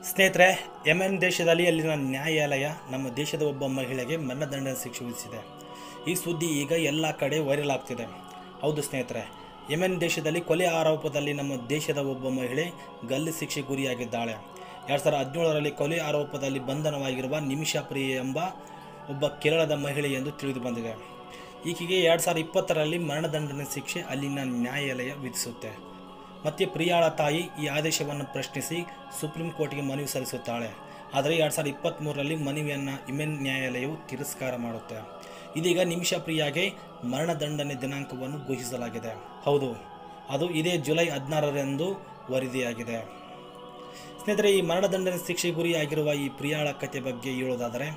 ಸ್ನೇಹಿತರೆ, ಯೆಮೆನ್ ದೇಶದಲ್ಲಿ ಅಲ್ಲಿನ ನ್ಯಾಯಾಲಯ ನಮ್ಮ ದೇಶದ ಒಬ್ಬ ಮಹಿಳೆಗೆ ಮರಣದಂಡನೆ ಶಿಕ್ಷೆ ವಿಧಿಸಿದೆ. ಈ ಸುದ್ದಿ ಈಗ ಎಲ್ಲ ಕಡೆ ವೈರಲ್ ಆಗ್ತಿದೆ. ಹೌದು ಸ್ನೇಹಿತರೆ, ಯೆಮೆನ್ ದೇಶದಲ್ಲಿ ಕೊಲೆ ಆರೋಪದಲ್ಲಿ ನಮ್ಮ ದೇಶದ ಒಬ್ಬ ಮಹಿಳೆ ಗಲ್ಲು ಶಿಕ್ಷೆ ಗುರಿಯಾಗಿದ್ದಾಳೆ. 2017ರಲ್ಲಿ ಕೊಲೆ ಆರೋಪದಲ್ಲಿ ಬಂಧನವಾಗಿರುವ ನಿಮಿಷಾ ಪ್ರಿಯ ಎಂಬ ಒಬ್ಬ ಕೇರಳದ ಮಹಿಳೆ ಎಂದು ತಿಳಿದು ಬಂದಿದೆ. ಈಕೆಗೆ 2020ರಲ್ಲಿ ಮರಣದಂಡನೆ ಶಿಕ್ಷೆ ಅಲ್ಲಿನ ನ್ಯಾಯಾಲಯ ವಿಧಿಸುತ್ತೆ. ಮತ್ತೆ ಪ್ರಿಯಾಳ ತಾಯಿ ಈ ಆದೇಶವನ್ನು ಪ್ರಶ್ನಿಸಿ ಸುಪ್ರೀಂ ಕೋರ್ಟ್ಗೆ ಮನವಿ ಸಲ್ಲಿಸುತ್ತಾಳೆ. ಆದರೆ 2023ರಲ್ಲಿ ಮನವಿಯನ್ನು ಯೆಮೆನ್ ನ್ಯಾಯಾಲಯವು ತಿರಸ್ಕಾರ ಮಾಡುತ್ತೆ. ಇದೀಗ ನಿಮಿಷಾ ಪ್ರಿಯಾಗೆ ಮರಣದಂಡನೆ ದಿನಾಂಕವನ್ನು ಘೋಷಿಸಲಾಗಿದೆ. ಹೌದು, ಅದು ಇದೇ ಜುಲೈ 16ರಂದು ವರದಿಯಾಗಿದೆ. ಸ್ನೇಹಿತರೆ, ಈ ಮರಣದಂಡನೆ ಶಿಕ್ಷೆ ಗುರಿಯಾಗಿರುವ ಈ ಪ್ರಿಯಾಳ ಕಥೆ ಬಗ್ಗೆ ಹೇಳೋದಾದರೆ,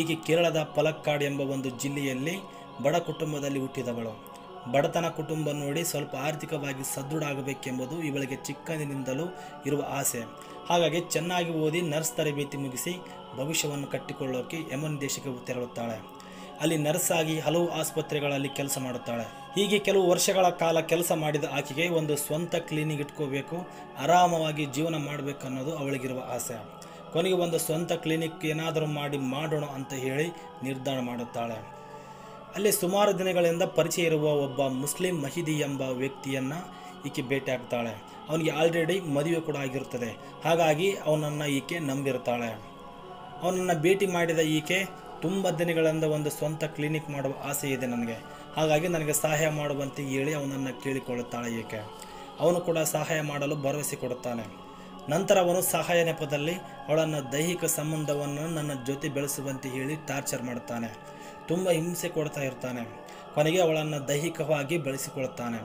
ಈಕೆ ಕೇರಳದ ಪಲಕ್ಕಾಡ್ ಎಂಬ ಒಂದು ಜಿಲ್ಲೆಯಲ್ಲಿ ಬಡ ಕುಟುಂಬದಲ್ಲಿ ಹುಟ್ಟಿದವಳು. ಬಡತನ ಕುಟುಂಬ ನೋಡಿ ಸ್ವಲ್ಪ ಆರ್ಥಿಕವಾಗಿ ಸದೃಢ ಆಗಬೇಕೆಂಬುದು ಇವಳಿಗೆ ಚಿಕ್ಕಂದಿನಿಂದಲೂ ಇರುವ ಆಸೆ. ಹಾಗಾಗಿ ಚೆನ್ನಾಗಿ ಓದಿ ನರ್ಸ್ ತರಬೇತಿ ಮುಗಿಸಿ ಭವಿಷ್ಯವನ್ನು ಕಟ್ಟಿಕೊಳ್ಳೋಕೆ ಯೆಮೆನ್ ದೇಶಕ್ಕೆ ತೆರಳುತ್ತಾಳೆ. ಅಲ್ಲಿ ನರ್ಸ್ ಆಗಿ ಹಲವು ಆಸ್ಪತ್ರೆಗಳಲ್ಲಿ ಕೆಲಸ ಮಾಡುತ್ತಾಳೆ. ಹೀಗೆ ಕೆಲವು ವರ್ಷಗಳ ಕಾಲ ಕೆಲಸ ಮಾಡಿದ ಆಕೆಗೆ ಒಂದು ಸ್ವಂತ ಕ್ಲಿನಿಕ್ ಇಟ್ಕೋಬೇಕು, ಆರಾಮವಾಗಿ ಜೀವನ ಮಾಡಬೇಕು ಅನ್ನೋದು ಅವಳಿಗಿರುವ ಆಸೆ. ಕೊನೆಗೆ ಒಂದು ಸ್ವಂತ ಕ್ಲಿನಿಕ್ ಏನಾದರೂ ಮಾಡೋಣ ಅಂತ ಹೇಳಿ ನಿರ್ಧಾರ ಮಾಡುತ್ತಾಳೆ. ಅಲ್ಲಿ ಸುಮಾರು ದಿನಗಳಿಂದ ಪರಿಚಯ ಇರುವ ಒಬ್ಬ ಮುಸ್ಲಿಂ ಮಹಿದಿ ಎಂಬ ವ್ಯಕ್ತಿಯನ್ನು ಈಕೆ ಭೇಟಿ ಆಗ್ತಾಳೆ. ಅವನಿಗೆ ಆಲ್ರೆಡಿ ಮದುವೆ ಕೂಡ ಆಗಿರುತ್ತದೆ. ಹಾಗಾಗಿ ಅವನನ್ನು ಈಕೆ ನಂಬಿರ್ತಾಳೆ. ಅವನನ್ನು ಭೇಟಿ ಮಾಡಿದ ಈಕೆ ತುಂಬ ದಿನಗಳಿಂದ ಒಂದು ಸ್ವಂತ ಕ್ಲಿನಿಕ್ ಮಾಡುವ ಆಸೆ ಇದೆ ನನಗೆ, ಹಾಗಾಗಿ ನನಗೆ ಸಹಾಯ ಮಾಡುವಂತೆ ಹೇಳಿ ಅವನನ್ನು ಕೇಳಿಕೊಳ್ಳುತ್ತಾಳೆ ಈಕೆ. ಅವನು ಕೂಡ ಸಹಾಯ ಮಾಡಲು ಭರವಸೆ ಕೊಡುತ್ತಾನೆ. ನಂತರ ಅವನು ಸಹಾಯ ನೆಪದಲ್ಲಿ ಅವಳನ್ನು ದೈಹಿಕ ಸಂಬಂಧವನ್ನು ನನ್ನ ಜೊತೆ ಬೆಳೆಸುವಂತೆ ಹೇಳಿ ಟಾರ್ಚರ್ ಮಾಡುತ್ತಾನೆ. ತುಂಬ ಹಿಂಸೆ ಕೊಡ್ತಾ ಇರ್ತಾನೆ. ಕೊನೆಗೆ ಅವಳನ್ನು ದೈಹಿಕವಾಗಿ ಬೆಳೆಸಿಕೊಳ್ಳುತ್ತಾನೆ.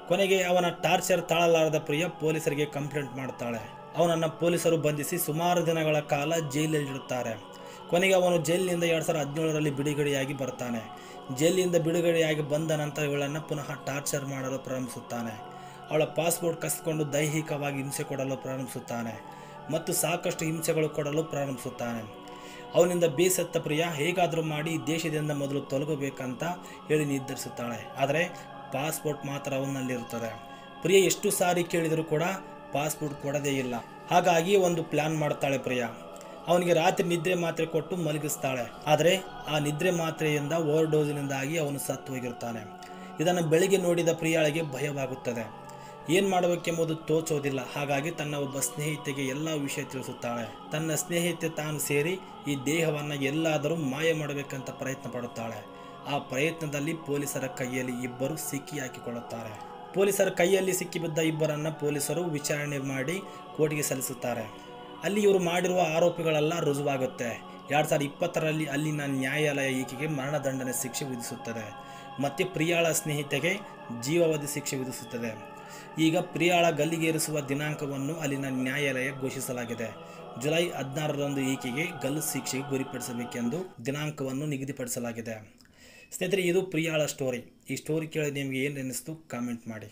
ಕೊನೆಗೆ ಅವನ ಟಾರ್ಚರ್ ತಾಳಲಾರದ ಪ್ರಿಯ ಪೊಲೀಸರಿಗೆ ಕಂಪ್ಲೇಂಟ್ ಮಾಡುತ್ತಾಳೆ. ಅವನನ್ನು ಪೊಲೀಸರು ಬಂಧಿಸಿ ಸುಮಾರು ದಿನಗಳ ಕಾಲ ಜೈಲಲ್ಲಿಡುತ್ತಾರೆ. ಕೊನೆಗೆ ಅವನು ಜೈಲಿನಿಂದ 2017ರಲ್ಲಿ ಬಿಡುಗಡೆಯಾಗಿ ಬರ್ತಾನೆ. ಜೈಲಿನಿಂದ ಬಿಡುಗಡೆಯಾಗಿ ಬಂದ ನಂತರ ಇವಳನ್ನು ಪುನಃ ಟಾರ್ಚರ್ ಮಾಡಲು ಪ್ರಾರಂಭಿಸುತ್ತಾನೆ. ಅವಳ ಪಾಸ್ಪೋರ್ಟ್ ಕಸಿದುಕೊಂಡು ದೈಹಿಕವಾಗಿ ಹಿಂಸೆ ಕೊಡಲು ಪ್ರಾರಂಭಿಸುತ್ತಾನೆ ಮತ್ತು ಸಾಕಷ್ಟು ಹಿಂಸೆಗಳು ಕೊಡಲು ಪ್ರಾರಂಭಿಸುತ್ತಾನೆ. ಅವನಿಂದ ಬೇಸತ್ತ ಪ್ರಿಯ ಹೇಗಾದರೂ ಮಾಡಿ ಈ ದೇಶದಿಂದ ಮೊದಲು ತೊಲಗಬೇಕಂತ ಹೇಳಿ ನಿರ್ಧರಿಸುತ್ತಾಳೆ. ಆದರೆ ಪಾಸ್ಪೋರ್ಟ್ ಮಾತ್ರ ಅವನಲ್ಲಿರುತ್ತದೆ. ಪ್ರಿಯ ಎಷ್ಟು ಸಾರಿ ಕೇಳಿದರೂ ಕೂಡ ಪಾಸ್ಪೋರ್ಟ್ ಕೊಡದೇ ಇಲ್ಲ. ಹಾಗಾಗಿ ಒಂದು ಪ್ಲ್ಯಾನ್ ಮಾಡ್ತಾಳೆ ಪ್ರಿಯ. ಅವನಿಗೆ ರಾತ್ರಿ ನಿದ್ರೆ ಮಾತ್ರೆ ಕೊಟ್ಟು ಮಲಗಿಸ್ತಾಳೆ. ಆದರೆ ಆ ನಿದ್ರೆ ಮಾತ್ರೆಯಿಂದ ಓವರ್ ಡೋಸಿನಿಂದಾಗಿ ಅವನು ಸತ್ತು ಹೋಗಿರ್ತಾನೆ. ಇದನ್ನು ಬೆಳಿಗ್ಗೆ ನೋಡಿದ ಪ್ರಿಯಾಳಿಗೆ ಭಯವಾಗುತ್ತದೆ. ಏನು ಮಾಡಬೇಕೆಂಬುದು ತೋಚೋದಿಲ್ಲ. ಹಾಗಾಗಿ ತನ್ನ ಒಬ್ಬ ಸ್ನೇಹಿತೆಗೆ ಎಲ್ಲ ವಿಷಯ ತಿಳಿಸುತ್ತಾಳೆ. ತನ್ನ ಸ್ನೇಹಿತೆ ತಾನು ಸೇರಿ ಈ ದೇಹವನ್ನು ಎಲ್ಲಾದರೂ ಮಾಯ ಮಾಡಬೇಕಂತ ಪ್ರಯತ್ನ ಪಡುತ್ತಾಳೆ. ಆ ಪ್ರಯತ್ನದಲ್ಲಿ ಪೊಲೀಸರ ಕೈಯಲ್ಲಿ ಇಬ್ಬರು ಸಿಕ್ಕಿ ಹಾಕಿಕೊಳ್ಳುತ್ತಾರೆ. ಪೊಲೀಸರ ಕೈಯಲ್ಲಿ ಸಿಕ್ಕಿಬಿದ್ದ ಇಬ್ಬರನ್ನು ಪೊಲೀಸರು ವಿಚಾರಣೆ ಮಾಡಿ ಕೋರ್ಟ್ಗೆ ಸಲ್ಲಿಸುತ್ತಾರೆ. ಅಲ್ಲಿ ಇವರು ಮಾಡಿರುವ ಆರೋಪಗಳೆಲ್ಲ ರುಜುವಾಗುತ್ತೆ. 2020ರಲ್ಲಿ ಅಲ್ಲಿನ ನ್ಯಾಯಾಲಯ ಈಕೆಗೆ ಮರಣದಂಡನೆ ಶಿಕ್ಷೆ ವಿಧಿಸುತ್ತದೆ ಮತ್ತು ಪ್ರಿಯಾಳ ಸ್ನೇಹಿತೆಗೆ ಜೀವಾವಧಿ ಶಿಕ್ಷೆ ವಿಧಿಸುತ್ತದೆ. ಈಗ ಪ್ರಿಯಾಳ ಗಲ್ಲಿಗೇರಿಸುವ ದಿನಾಂಕವನ್ನು ಅಲ್ಲಿನ ನ್ಯಾಯಾಲಯ ಘೋಷಿಸಲಾಗಿದೆ. ಜುಲೈ 16ರಂದು ಈಕೆಗೆ ಗಲ್ಲು ಶಿಕ್ಷೆಗೆ ಗುರಿಪಡಿಸಬೇಕೆಂದು ದಿನಾಂಕವನ್ನು ನಿಗದಿಪಡಿಸಲಾಗಿದೆ. ಸ್ನೇಹಿತರೆ, ಇದು ಪ್ರಿಯಾಳ ಸ್ಟೋರಿ. ಈ ಸ್ಟೋರಿ ಕೇಳಿ ನಿಮಗೆ ಏನು ಅನ್ನಿಸ್ತು ಕಾಮೆಂಟ್ ಮಾಡಿ.